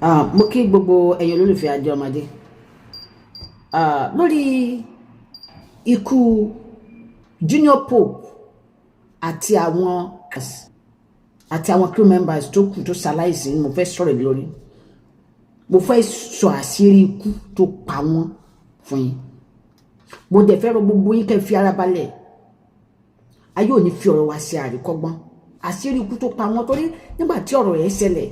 Mo kí gbogbo ẹ̀yin olólùfẹ́ Adé Ọmọdé lórí ikú Junior Pope àti àwọn crew members tó kù tó ṣaláìsí mo fẹ́ sọ̀rọ̀ lórí. Mo fẹ́ sọ àṣírí ikú tó pa wọ́n fún yín. Mo dẹ̀ fẹ́ rọ gbogbo yín kẹ́ fi ara balẹ̀. Ayé ò ní fi ọ̀rọ̀ wa ṣe àríkọ́gbọ́n. Àṣírí ikú tó pa wọ́n torí nígbà tí ọ̀rọ̀ yẹn ṣẹlẹ̀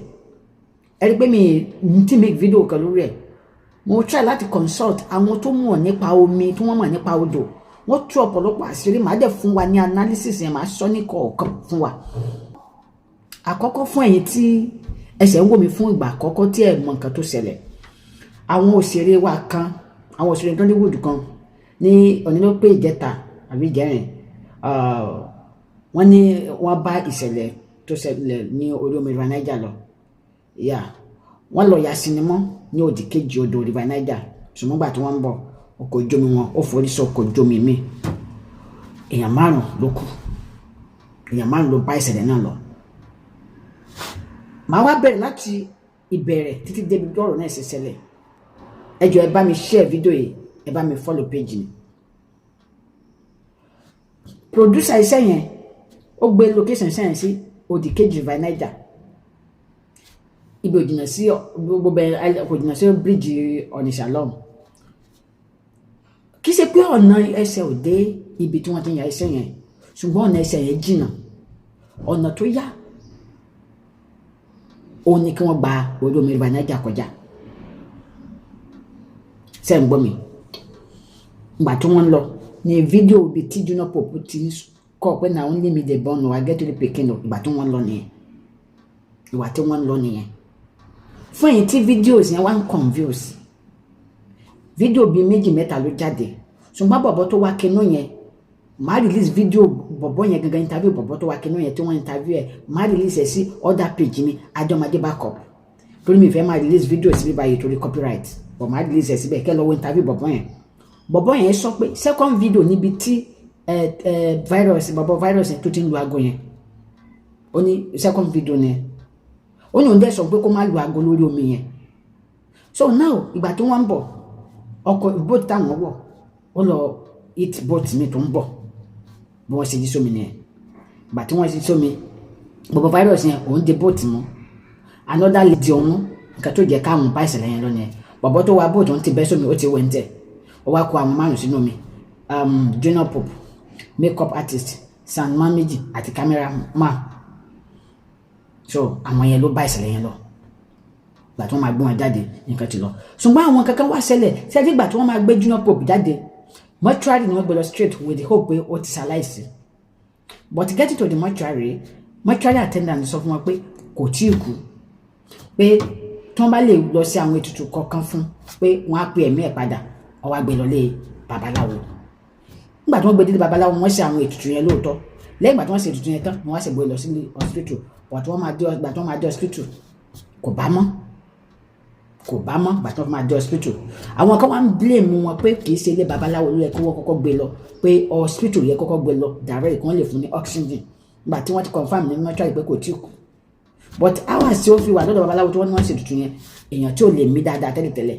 ẹ rí pé mi ti make video kan lórí ẹ̀. Mo try láti consult àwọn tó mọ̀ nípa omi tí wọ́n mọ̀ nípa odò. Wọ́n tú ọ̀pọ̀lọpọ̀ àṣírí màá dẹ̀ fún wa ní analysis yẹn màá sọ ní kọ̀ọ̀kan fún wa. Àkọ́kọ́ fún ẹ̀yin tí ẹsẹ̀ ń wò mí fún ìgbà àkọ́kọ́ tí ẹ mọ̀ nǹkan tó ṣẹlẹ̀. Àwọn òṣèré wa kan àwọn òṣèré Nollywood kan ní onílọ́pẹ́ ìjẹta àbí ìjẹrin wọ́n ní wọ́n bá ìṣẹ̀lẹ̀ tó ṣẹlẹ̀ ní orí omi River Niger lọ. Wọ́n lọ ya sinimá ní òdì kejì odò River Niger ṣùgbọ́n gbà tí wọ́n ń bọ̀ ọkọ̀ ojú omi wọn ó forí sọ ọkọ̀ ojú omi mi. Èèyàn 5 ló kú. Èèyàn 5 ló bá ìṣẹ̀lẹ̀ náà lọ. Màá wá bẹ̀rẹ̀ láti ìbẹ̀rẹ̀ títí débi ọ̀rọ̀ náà ṣe ṣẹlẹ̀. Ẹ jọ̀ọ́ ẹ bá mi share video yìí, ẹ bá mi follow page mi. Producer iṣẹ́ yẹn ó gbé location iṣẹ́ yẹn sí òdì kejì River Niger. Ibi òjìnà sí gbogbo bẹ́ẹ̀ kò jìnà sí bíríìjì Onitsha lọ́hùn. Kì í ṣe pé ọ̀nà ẹsẹ̀ ò dé ibi tí wọ́n ti ń ya iṣẹ́ yẹn ṣùgbọ́n ọ̀nà ẹsẹ̀ yẹn jìnà. Ọ̀nà tó yá ó ní kí wọ́n gba orí omi River Niger kọjá. Ṣé ń gbọ́ mi? Ìgbà tí wọ́n lọ ní fídíò ibi tí Junior Pope ti kọ́ pé na only me dey born o I get to the pikin o ìgbà tí wọ́n lọ nìyẹn. Ìwà tí wọ́n lọ nìyẹn. Fún ẹ̀yin tí fídíòs yẹn wá ń confuse. Fídíò bíi 2-3 ló jáde. Ṣùgbọ́n bọ̀bọ̀ tó wá kinú yẹn màá release fídíò bọ̀bọ̀ yẹn gangan interview bọ̀bọ̀ tó wá kinú yẹn tí wọ́n interview ẹ̀ màá release ẹ̀ sí other page mi Adé Ọmọdé backup. Torí mi fẹ́ máa release fídíò sí bíbáyìí torí copyright. But màá release ẹ̀ síbẹ̀ kẹ́ lọ́wọ́ interview bọ̀bọ̀ yẹn. Bọ̀bọ̀ yẹn sọ pé second video níbi tí bọ̀bọ̀ virus yẹn tó ti ń lu aago yẹn. Ó ní second video ni ó ní òun dẹ̀ sọ pé kó má lu aago lórí omi yẹn. So now ìgbà tí wọ́n ń bọ̀ ọkọ̀ boat táwọn wọ̀ ó lọ hit boat mi tó ń bọ̀ bí wọ́n ṣe jí sómi nìyẹn. Ìgbà tí wọ́n jí sómi bọ̀bọ̀ virus yẹn òun dé boat mú another lady ọ̀hún nǹkan tó jẹ́ káwọn bá ìṣẹ̀lẹ̀ yẹn lọ nìyẹn. Bọ̀bọ̀ tó wá boat òun ti bẹ́ sómi ó ti wẹ̀ ń tẹ̀ ó wá kó àwọn 5 sínú omi. Junior Pope makeup artist Sandman méjì àti cameraman. So àwọn yẹn ló bá ìṣẹ̀lẹ̀ yẹn lọ. Ìgbà tí wọ́n máa gbé wọn jáde nǹkan ti lọ. Ṣùgbọ́n àwọn kankan wá ṣẹlẹ̀ ṣẹ́fí ìgbà tí wọ́n máa gbé Junior Pope jáde mortuary ni wọ́n gbé lọ straight with the hope pé ó ti ṣaláìsí. But getting to the mortuary attendant sọ fún wọn pé kò tí ì kú pé tí wọ́n bá lè lọ sí àwọn ètùtù kọ̀ọ̀kan fún pé wọ́n á pe ẹ̀mí ẹ̀ padà wọ́n wá gbé lọ lé babaláwo. Nígbà tí wọ́n gbé dé babaláwo wọ́n ṣe àwọn ètùtù yẹn lóòótọ́ lẹ́yìn ìgbà tí wọ́n ṣe ètùtù yẹn tán wọ́n wá ṣe gbé lọ sí hospital but wọ́n máa dé hospital kò bá mọ́ ìgbà tí wọ́n máa dé hospital. Àwọn kan wá ń blame wọn pé kì í ṣe ilé babaláwo ló yẹ kí wọ́n kọ́kọ́ gbé lọ pé hospital yẹ kọ́kọ́ gbé lọ direct kí wọ́n lè fún ní oxygen nígbà tí wọ́n ti confirm ní mortuary pé kò tí kú. But hours tí ó fi wà lọ́dọ̀ babaláwo tí wọ́n ní wọ́n ṣe ètùtù yẹn èèyàn tí ò lè mí dáadáa tẹ́lẹ̀tẹ́lẹ̀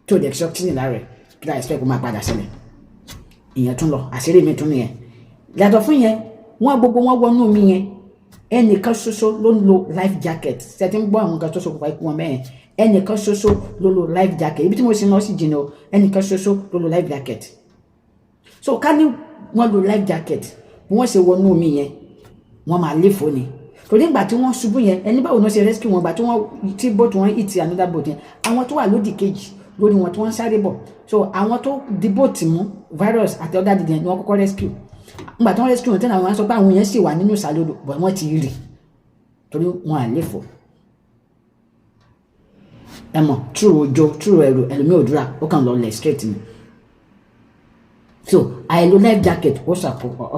tí ò dẹ̀ ṣe oxygen lára rẹ̀ kí láì expect kó máa padà sílẹ̀ ìyẹn tún lọ àṣírí mi tún nìyẹn. Yàtọ̀ fún yẹn wọ́n gbogbo wọn wọnú omi yẹn ẹnìkan ṣoṣo ló ń lo life jacket ṣẹ́tí ń gbọ́ àwọn nǹkan tó ṣokùnfà ikú wọn mẹ́rin ẹnìkan ṣoṣo ló lo life jacket ibi tí mo ṣe náà sì jìnnà ẹnìkan ṣoṣo ló lo life jacket. So ká ní wọ́n lo life jacket bí wọ́n ṣe wọnú omi yẹn wọ́n máa lé fò ní torí ìgbà tí wọ́n ṣubú yẹn ẹni báwo ni wọ́n ṣe rescue wọn ìgbà tí boat wọn hit another boat yẹn àwọn tó wà lódì kejì lórí wọn tí wọ́n ń sáré bọ̀ so àwọn tó di boat mú virus àti ọ̀dà dìde ni wọ́n kọ́kọ́ rescue. Nígbà tí wọ́n rescue wọn tẹ́lẹ̀ àwọn sọ pé àwọn yẹn sì wà nínú ìsàlódò bọ̀ wọ́n ti rì torí wọn à lè fò. Ẹ mọ̀ true ẹrù ẹlòmíì òdúrà ó kàn lọ lẹ̀ straight ni. So àìlò life jacket ó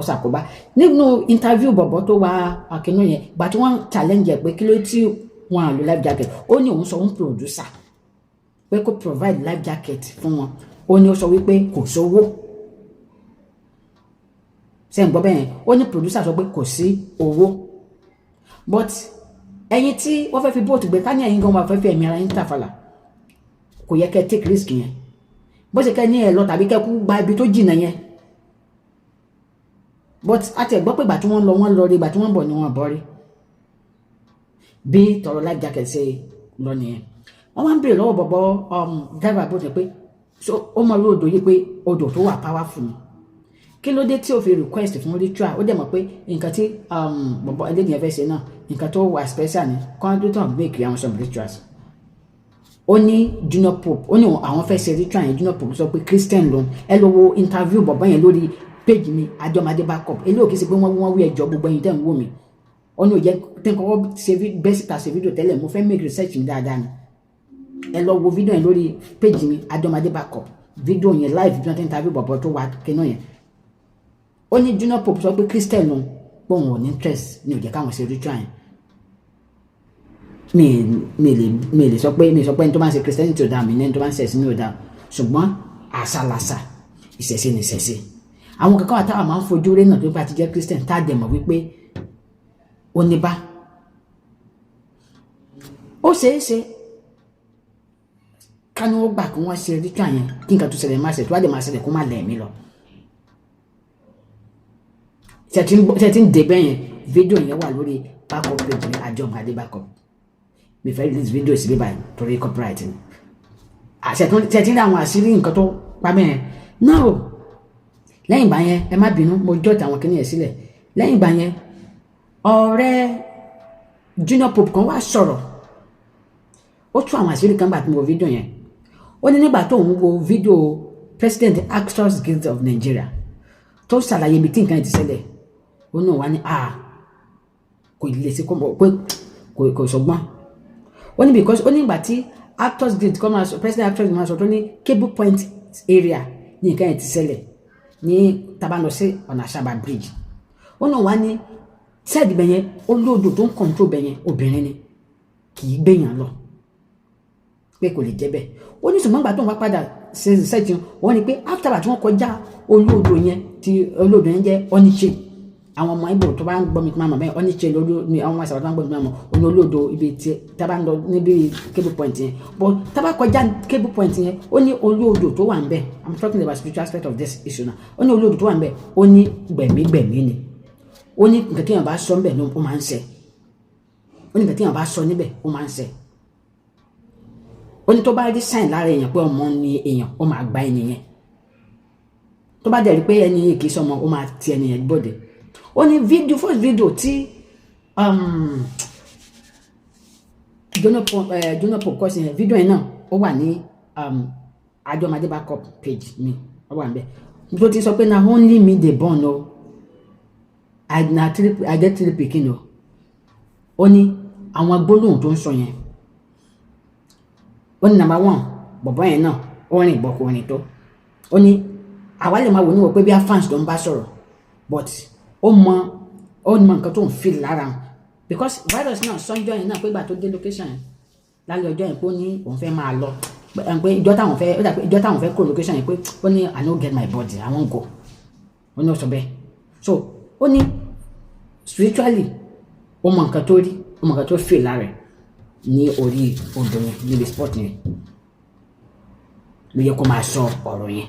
ṣàkóbá. Nínú interview bọ̀bọ̀ tó wá akínú yẹn gbà tí wọ́n challenge ẹ̀ pé kí ló tí wọ́n à lo life jacket ó ní òun sọ òun producer pé kó provide life jacket fún wọn ó ní ó sọ wípé kò sówó. Ṣé ń gbọ́ bẹ́ẹ̀ ó ní producer sọ pé kò sí owó but ẹ̀yin tí wọ́n fẹ́ fi bóòtù gbé ká ní ẹ̀yin gan wọ́n fẹ́ fi ẹ̀mí ara yín tàfàlà kò yẹ kẹ́ take risk yẹn bó ṣe kẹ́ ní ẹ̀ lọ tàbí kẹ́ kú gba ibi tó jìnnà yẹn but àti ẹ̀ gbọ́ pé ìgbà tí wọ́n lọ rí ìgbà tí wọ́n bọ̀ ni wọ́n bọ̀ rí bí tọrọ life jacket ṣe lọ nìyẹn wọ́n máa ń béèrè lọ́wọ́ bọ̀bọ̀ driver bó ṣe pé ó mọ orí odò yìí pé odò tó wà powerful ni kí ló dé tí o fi request fún ritual ó dẹ̀ mọ̀ pé nǹkan tí bọ̀bọ̀ ẹlẹ́ni ẹ fẹ́ ṣe náà nǹkan tó wà special ni conductor make àwọn some rituals ó ní Junior Pope ó ní àwọn fẹ́ ṣe ritual yẹn Junior Pope sọ pé Christian lòun ẹ lọ wo interview bọ̀bọ̀ yẹn lórí page mi Ajomade backup eléyìí ò kì í ṣe pé wọ́n wí ẹjọ́ gbogbo ẹ̀yin tẹ́ ń wò mí ó ní òye tí n kọ́kọ́ bẹ́ẹ̀ síta ṣe fídíò tẹ́lẹ̀ mo fẹ́ make research mi dáadáa ni ẹ lọ wo fídíò yẹn lórí page mi Ajomade backup fídíò yẹn live bí wọ́n ti interview bọ̀bọ̀ tó wà kínú yẹn ó ní Junior Pope sọ pé Christian lòun pé òun ò ní interest ní òjẹ́ káwọn ṣe ritual yẹn mi lè sọ pé ẹni tó bá ń ṣe Christian tí ò dáa mi ní ẹni tó bá ń ṣe ẹ̀sìn ní ò dáa ṣùgbọ́n àṣàlàṣà ìṣẹ̀ṣe ní ìṣẹ̀ṣe àwọn kankan àtàwọn máa ń fojú rí náà tó bá ti jẹ́ Christian tá a dẹ̀ mọ̀ wípé ó ní bá ó ṣeéṣe ká ní wọ́n gbà kí wọ́n ṣe ritual yẹn kí nǹkan tó ṣẹlẹ̀ má ṣe tó wá dé má ṣẹlẹ̀ kó má lẹ̀ mí lọ ṣe ti ń dè bẹ́ẹ̀ yẹn fídíò yẹn wà lórí backup page ní Ajomade backup mi fẹ́ release fídíò sí bíbá yìí torí copyright ni ṣe ti ń rí àwọn àṣírí nǹkan tó pa mẹ́rin náà o lẹ́yìn ìgbà yẹn ẹ má bínú mo jọ́ tàwọn kìnìyàn sílẹ̀ lẹ́yìn ìgbà yẹn ọ̀rẹ́ Junior Pope kan wá sọ̀rọ̀ ó tú àwọn àṣírí kan gbà tí mo wo fídíò yẹn ó ní nígbà tó ń wo fídíò President Actors Guild of Nigeria tó ṣàlàyé ibi tí nǹkan ti ṣẹlẹ̀ ó náà wá ní kò lè ṣe pé kò sọgbọ́n ó ní because ó ní ìgbà tí Actors Guild kọ́ máa sọ President Actors Guild máa sọ tó ní Cable Point area ní nǹkan ti ṣẹlẹ̀ ní tabanọ sí ọ̀nà Asaba bridge ó náà wá ní sẹ́ẹ̀dì bẹ̀yẹn olóòdò tó ń control bẹ̀yẹn obìnrin ni kì í gbẹ̀yàn lọ pé kò lè jẹ́ bẹ́ẹ̀ ó ní ṣùgbọ́n ìgbà tó ń wá padà ṣe research wọ́n ní pé after that wọ́n kọjá olóòdò yẹn tí olóòdò yẹn jẹ́ Oniche àwọn ọmọ Ìgbò tó bá ń gbọ́ mi tó máa mọ̀ bẹ́ẹ̀ Oniche lórí ni àwọn àṣà tó ń gbọ́ mi tó máa mọ̀ olóòdò ibi tí tábà ń lọ níbi Cable Point yẹn but tábà kọjá Cable Point yẹn ó ní olóòdò tó wà ń bẹ̀ I'm talking about spiritual aspect of this issue now ó ní olóòdò tó wà ń bẹ̀ ó ní gbẹ̀mígbẹ̀mí ni ó ní nǹkan tí èèyàn bá sọ níbẹ̀ ló máa ń ṣẹ ó ní nǹkan tí èèyàn bá sọ níbẹ̀ ó máa ń ṣẹ ó ní tó bá rí sign lára èèyàn pé ọmọ ni èèyàn ó máa gba ẹni yẹn tó bá dẹ̀ rí pé ẹni yẹn kì í sọmọ ó máa ti ẹni yẹn gbọ́dẹ̀ ó ní first video tí Junior Pope kọ́ sí yẹn fídíò yẹn náà ó wà ní Ajomade backup page mi ó wà níbẹ̀ tó ti sọ pé na only me dey born o I get three pikin o ó ní àwọn gbólóhùn tó ń sọ yẹn ó ní number one bọ̀bọ̀ yẹn náà ó rìn bọ̀kùnrin tó ó ní àwa lè máa wò níwò pé bí a fans tó ń bá sọ̀rọ̀ but ó mọ nǹkan tó ń feel lára because virus náà sọ́njọ́ yẹn náà pé ìgbà tó dé location yẹn lálẹ́ ọjọ́ yẹn pé ó ní òun fẹ́ máa lọ pé ìjọ táwọn fẹ́ kó location yẹn pé ó ní I no get my body I wan go ó ní ó sọ bẹ́ẹ̀ so ó ní spiritually ó mọ nǹkan tó rí ó mọ nǹkan tó feel lára ẹ̀ ní orí odò yẹn níbi sport yẹn ló yẹ kó máa sọ ọ̀rọ̀ yẹn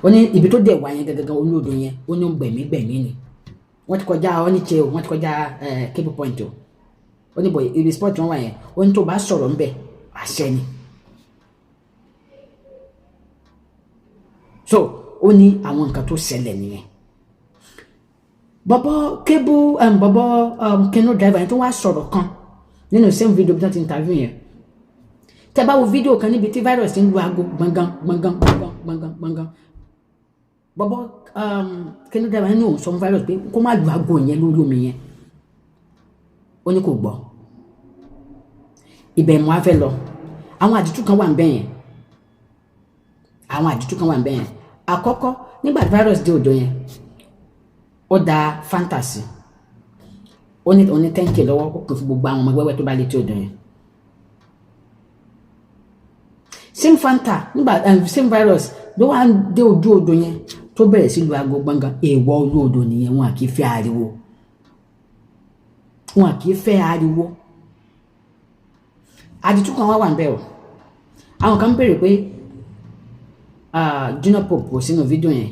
ó ní ibi tó dẹ̀ wá yẹn gẹ́gẹ́ olóòdò yẹn ó ní gbẹ̀mígbẹ̀mí ni wọ́n ti kọjá Oniche o wọ́n ti kọjá Cable Point o ó ní bọ̀ ibi sport wọn wà yẹn ó ní tó bá sọ̀rọ̀ ńbẹ̀ àṣẹ ni so ó ní àwọn nǹkan tó ṣẹlẹ̀ nìyẹn bọ̀bọ̀ Keno driver yẹn tó wá sọ̀rọ̀ kan nínú same video bí wọ́n ti interview yẹn tẹ́ bá wo fídíò kan níbi tí virus ti ń lu aago gbọ̀ngàn bọ̀bọ̀ Keno driver yẹn ní òun sọ fún virus pé kó má lu aago yẹn lórí omi yẹn ó ní kò gbọ́ ibẹ̀ mọ́ á fẹ́ lọ àwọn àdìtú kan wà ń bẹ̀ yẹn àkọ́kọ́ nígbà tí virus dé odò yẹn ó da fantasy ó ní 10k lọ́wọ́ ó kò fi gbogbo àwọn ọmọ wẹ́wẹ́ tó bá létí odò yẹn same fanta nígbà same virus ló wá dé ojú odò yẹn tó bẹ̀rẹ̀ sí lu aago gbọ̀ngàn èèwọ̀ ojú odò nìyẹn wọn kì í fi ariwo wọn kì í fẹ́ ariwo. Àdìtú kan wá wà ń bẹ̀ o. Àwọn kan béèrè pé Junior Pope kò sínú fídíò yẹn,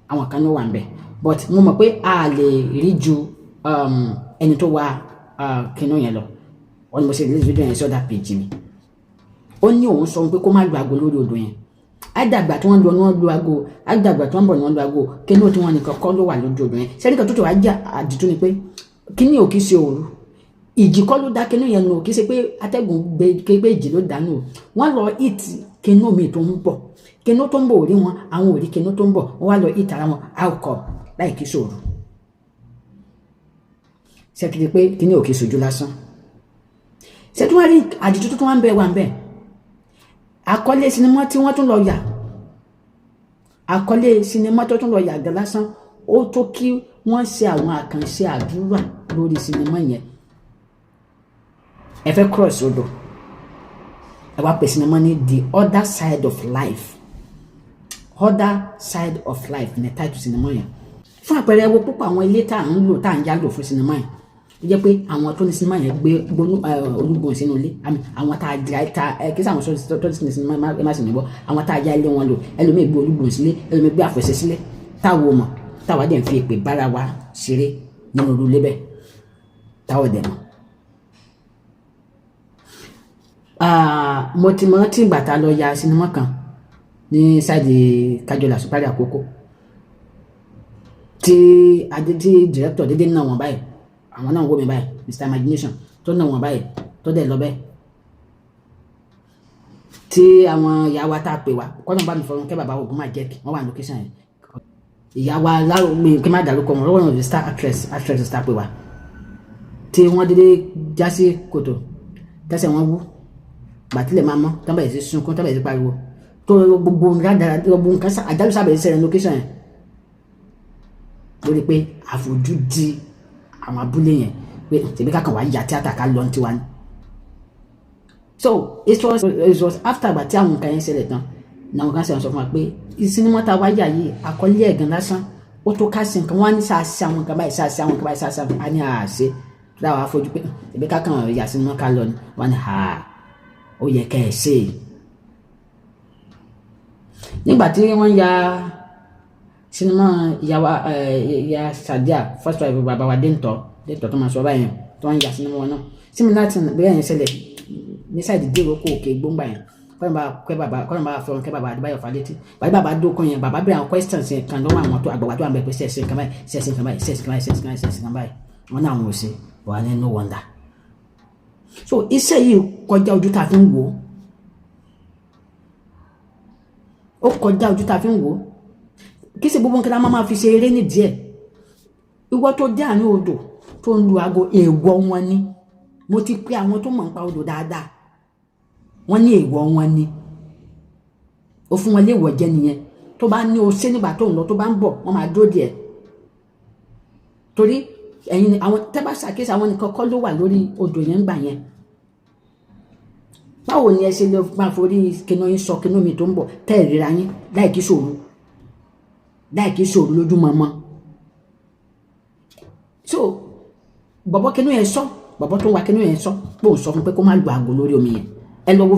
àwọn kan ló wà ń bẹ̀, but mo mọ̀ pé a lè rí ju ẹni tó wá kinú yẹn lọ. Wọ́n ní mo ṣe release fídíò yẹn sí other page mi. Ó ní òun sọ pé kó má lu aago lórí odò yẹn. Àdàgbà tí wọ́n lọ ní wọ́n lu aago, àdàgbà tí wọ́n bọ̀ ní wọ́n lu aago, kinú tí wọ́n nìkan kọ́ ló wà lójú odò yẹn. Sẹ́ni kan tó wá jà àdìtú ni pé kíní ò kí ṣe òru. Ìjì kọ́ ló dá kinú yẹn nù, kì í ṣe pé atẹ́gùn gbé ìjì ló dánù o. Wọ́n lọ hit kinú mi tó ń bọ̀. Kinú tó ń bọ̀ ò rí wọn, àwọn ò rí kinú tó ń bọ̀, wọ́n wá lọ hit ara wọn alcohol láì kí ṣòro. Ṣé kí ni pé kíní ò kí ṣojú lásán. Ṣé tí wọ́n rí àdìtú tó wá ń bẹ wà ń bẹ. Àkọlé sinimá tí wọ́n tún lọ yà. Àkọlé sinimá tó tún lọ yà gan lásán, ó tó kí wọ́n ṣe àwọn àkànṣe àdúrà lórí sinimá yẹn. Ẹ fẹ́ cross odò. Ẹ wá pè sinimá ní The Other Side of Life. Other Side of Life ní title sinimá yẹn. Fún àpẹẹrẹ wo púpọ̀ àwọn ilé tá à ń lò tá à ń yálò fún sinimá yẹn. Ó jẹ́ pé àwọn tó ní sinimá yẹn gbé olúgbòhùn sínú ilé. Àwọn tá a jẹ́ kí sáwọn tó ní sinimá ẹ má sì níbọ̀. Àwọn tá a já ilé wọn lò. Ẹlòmíì gbé olúgbòhùn sílé, ẹlòmíì gbé àfẹsẹ̀ sílé. Táwo mọ̀, táwa dẹ̀ ń fi èpè bára wa ṣeré nínú olú ilé bẹ́ẹ̀. Táwo dẹ̀ mọ̀. Mo ti mọ̀ tí ìgbà tá a lọ ya sinimá kan ní sáìdì Kájọlà Supari Àkókò tí director dédé náà wọn báyìí, àwọn náà wò mí báyìí, Mr Imagination tó náà wọn báyìí tó dẹ̀ lọ bẹ́ẹ̀ tí àwọn ìyá wa tá a pè wá kọ́nà bá mi fọwọ́n kẹ́ bàbá ogun máa jẹ́ kí wọ́n wà ní location yẹn. Ìyá wa láwọn mi kí n má dàrúkọ wọn lọ́wọ́ ní star actress tá a pè wá tí wọ́n dédé já sí kòtò tẹ́sẹ̀ wọn wú bàtílẹ̀ máa mọ́ tán bẹ̀rẹ̀ sí sunkún tán bẹ̀rẹ̀ sí pariwo tó gbogbo nǹkan àjálù sábẹ̀rẹ̀ sẹ́rẹ̀ location yẹn lórí pé àfojú di àwọn abúlé yẹn pé tèmi kákan wá yà tíátà ká lọ tiwa ni. So it was after àgbà tí àwọn nǹkan yẹn ṣẹlẹ̀ tán ní àwọn kan ṣe sọ fún wa pé sinimá tá a wáyà yìí àkọlé ẹ̀gàn lásán ó tó ká sí nǹkan wọn á ní sáàsì àwọn nǹkan báyìí sáàsì àwọn nǹkan báyìí sáàsì àwọn á ní àṣẹ láwọn afojú pé tèmi kákan yà sinimá ká lọ ni wọn ní ó yẹ kẹ́ ẹ̀ ṣe. Nígbà tí wọ́n ya sinimá ìyá Sadiya first wife bàbá wa Dẹ́ntọ́ tó máa sọ báyìí tó ń ya sinimá wọn náà sinimá láti bẹ́ẹ̀ yẹn ṣẹlẹ̀ ní sáìdì dèrò kó òkè gbóngbà yẹn kọ́ni bá fọwọ́n kẹ́ bàbá Adébáyọ̀ Fálétí bàbá dókun yẹn bàbá bẹ̀rẹ̀ àwọn questions yẹn kan lọ́wọ́ àwọn tó àgbàgbà tó wà bẹ̀ pé ṣẹ̀ṣẹ̀ kan báyìí wọn náà wọ́n ṣe wà ní no wonder. So iṣẹ́ yìí kọjá ojú tá a fi ń wò ó kọjá ojú tá a fi ń wò ó kí sì gbogbo nǹkan máa fi ṣe eré ní díẹ̀. Ìwọ tó dé àárín odò tó ń lu aago èèwọ̀ wọn ni. Mo ti pé àwọn tó mọ̀ nípa odò dáadáa wọ́n ní èèwọ̀ wọn ni. Ó fún wọn léèwọ̀ jẹ́ nìyẹn. Tó bá ní o ṣe nígbà tó ń lọ tó bá ń bọ̀ wọ́n máa dúró díẹ̀. Torí ẹ̀yin àwọn tẹ́ bá ṣàkíyèsí àwọn nìkan kọ́ ló wà lórí odò yẹn gbà yẹn. Báwo ni ẹ ṣe lọ máa forí kinú yín sọ kinú mi tó ń bọ̀ tẹ́ ẹ̀ ríra yín láì kí ṣòro lójúmọmọ. So bọ̀bọ̀ kinú yẹn sọ bọ̀bọ̀ tó ń wa kinú yẹn sọ pé òun sọ fún pé kó má lu aago lórí omi yẹn. Ẹ lọ wo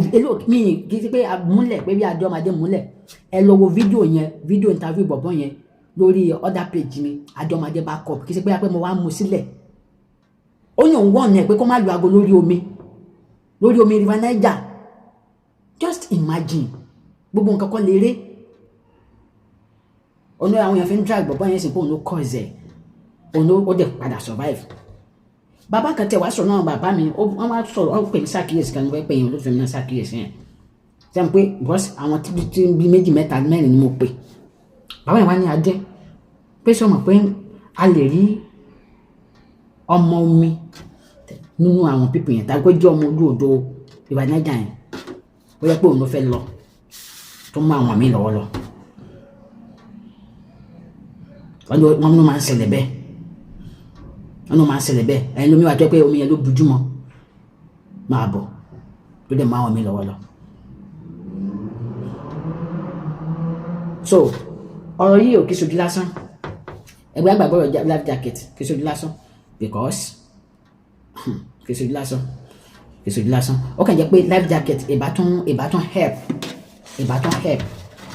mi kì í ṣe pé múlẹ̀ pé bí adé ọmọdé múlẹ̀ ẹ lọ wo fídíò interview bọ̀bọ̀ yẹn lórí other page mi adé ọmọdé bá kọ kì í ṣe pé mo wá mú sílẹ̀. Ó yàn wọ́n ẹ̀ pé kó má lu aago lórí omi River Niger. Just imagine gbogbo nǹkan kan lè ré ọ̀nà àwọn èèyàn fi ń drag bọ̀bọ̀ yẹn sì pé òun ló cause ẹ̀ òun ó dẹ̀ padà survive. Bàbá kan tẹ̀ wá sọ̀rọ̀ náà bàbá mi wọ́n máa sọ̀rọ̀ wọ́n pè mí ṣàkíyèsí kan wọ́n pè yín olófin mi náà ṣàkíyèsí yẹn sẹ́n pé bọ́sì àwọn tí bí méjì mẹ́ta mẹ́rin ni mo pè. Bàbá yẹn wá ní adé pé sọ mọ̀ pé a lè rí ọmọ omi nínú àwọn pípì yẹn tàbí pé jẹ́ ọmọ ojú odò River Niger yẹn ó yẹ pé òun ló fẹ́ lọ tó mú àwọn mi lọ́wọ́ lọ. Wọ́n ló máa ń ṣẹlẹ̀ bẹ́ẹ̀ ẹni lómi wà tó pé omi yẹn ló bujú mọ́ máa bọ̀ tó dẹ̀ máa wọn mi lọ́wọ́ lọ. So ọ̀rọ̀ yìí ò kí sojú lásán ẹgbẹ́ àgbàgbọ́rọ̀ life jacket kí sojú lásán because kì í ṣojú lásán ó kàn jẹ́ pé life jacket ìbátan help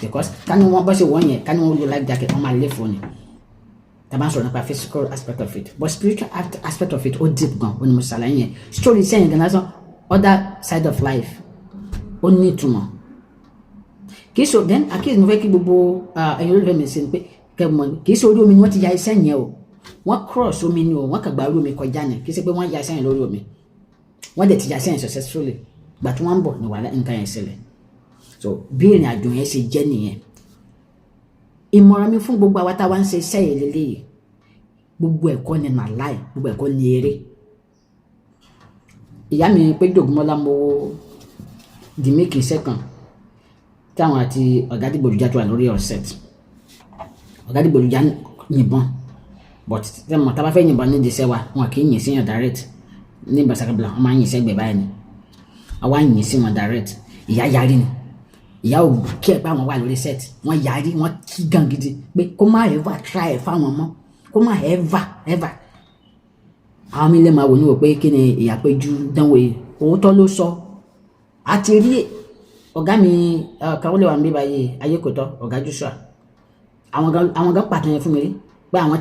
because ká ní wọ́n bọ́ sí wọ́n yẹn ká ní wọ́n lo life jacket wọ́n máa lé fún ni tá bá ń sọ̀rọ̀ nípa physical aspect of it but spiritual aspect of it ó deep gan ó ní mo ṣàlàyé yẹn story sẹ́yìn gan lásán other side of life ó ní ìtumọ̀ kì í ṣe then àkíyèsí mo fẹ́ kí gbogbo ẹ̀yin olólùfẹ́ mi ṣe ni pé kẹ́mọ̀ kì í ṣe orí omi ni wọ́n ti ya iṣẹ́ yẹn o wọ́n cross omi ni o wọ́n kàn gba orí omi kọjá ni kì í ṣe pé wọ́n ya iṣẹ́ yẹn lórí omi wọ́n dẹ̀ ti ya iṣẹ́ yẹn successfully gbà tí wọ́n ń bọ̀ ní wàhálà nǹkan yẹn ṣẹlẹ̀ so bí ìrìn àjò yẹn ṣe jẹ́ nìyẹn ìmọ̀ràn mi fún gbogbo àwa tá a wá ń ṣe iṣẹ́ yẹn lélẹ́yìí gbogbo ẹ̀kọ́ ni màláì gbogbo ẹ̀kọ́ ni eré ìyá mi pé dògúnmọ́lá mo di méjì sẹ́kàn táwọn àti ọ̀gá dìgbòlùjá tó wà lórí ọ̀sẹ̀t ọ̀gá dìgbòlùjá yìnbọn but tẹ́mọ̀ tá a bá fẹ́ yìnbọn ní ìdíṣẹ́ wa wọn kì í yìn síyàn direct ní basakabla wọn máa ń yìn sẹ́gbẹ̀ẹ́ báyìí ni àwa yìn sí wọn direct ìyá yarí ni ìyá ò kí ẹ pé àwọn wà lórí set wọn yarí wọn kí gan gidi pé kó má ever try ẹ fáwọn mọ́ kó má ever àwọn mi lè máa wò ní wò pé kí ni ìyá Péjú dánwò yìí òótọ́ ló sọ àti rí ọ̀gá mi kan lè wà níbí báyìí ayé kò tọ́ ọ̀gá Joshua àwọn gan pàtó yẹn fún mi rí pé àwọn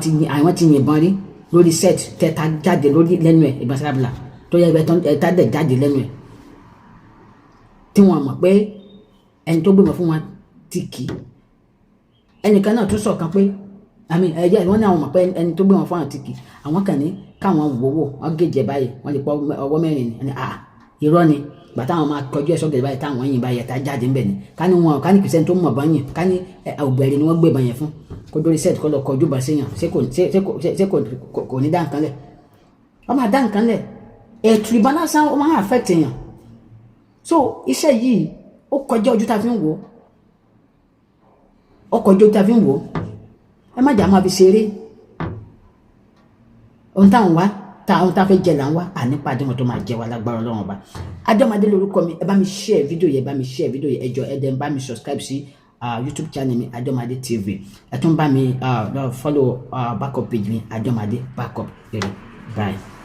ti yìnbọn rí lórí set tẹ́ta jáde lórí lẹ́nu ẹ̀ ìbọn sábàlà tó yẹ ẹ̀ta dẹ̀ jáde lẹ́nu ẹ̀ tí wọ́n mọ̀ pé ẹni tó gbìmọ̀ fún wọn ti kì í ẹnìkan náà tún sọ̀kan pé àmì ẹ̀jẹ̀ wọ́n ní àwọn mọ̀ pé ẹni tó gbìmọ̀ fún wọn ti kì í àwọn kàn ní káwọn wòwò wọ́n gèjè báyìí wọ́n lè pọ̀ ọwọ́ mẹ́rin ni irọ́ ni gbàtà àwọn máa kọjú ẹ̀ṣọ́ gẹ̀rẹ́ báyìí táwọn yìnbọn yẹn tá jáde ńbẹ̀ ni ká ní kìsẹ́ni tó mọ̀ bá yìn ká ní ọ̀gbẹ̀rẹ̀ ni wọ́n gbé ìbọn yẹn fún kó dórí set kó lọ kọjú bá séyàn ṣé kò ní dá nǹkan lẹ̀ wọ́n máa dá nǹkan lẹ̀ ètò ìbọn lásán ó máa affect èèyàn so iṣẹ́ yìí ó kọjá ojú tá a fi ń wò ẹ má jà máa fi ṣeré ohun táwọn wá táwọn tá a fẹ́ jẹ là ń wá ànípàdé wọn tó máa jẹ wá lágbára Ọlọ́run ọba Adéọmọdé lórúkọ mi ẹ bá mi share fídíò yẹn ẹ jọ̀ọ́ ẹ dẹ̀ ń bá mi subscribe sí YouTube channel mi Adéọmọdé TV ẹ tún bá mi follow backup page mi Adéọmọdé backup bye.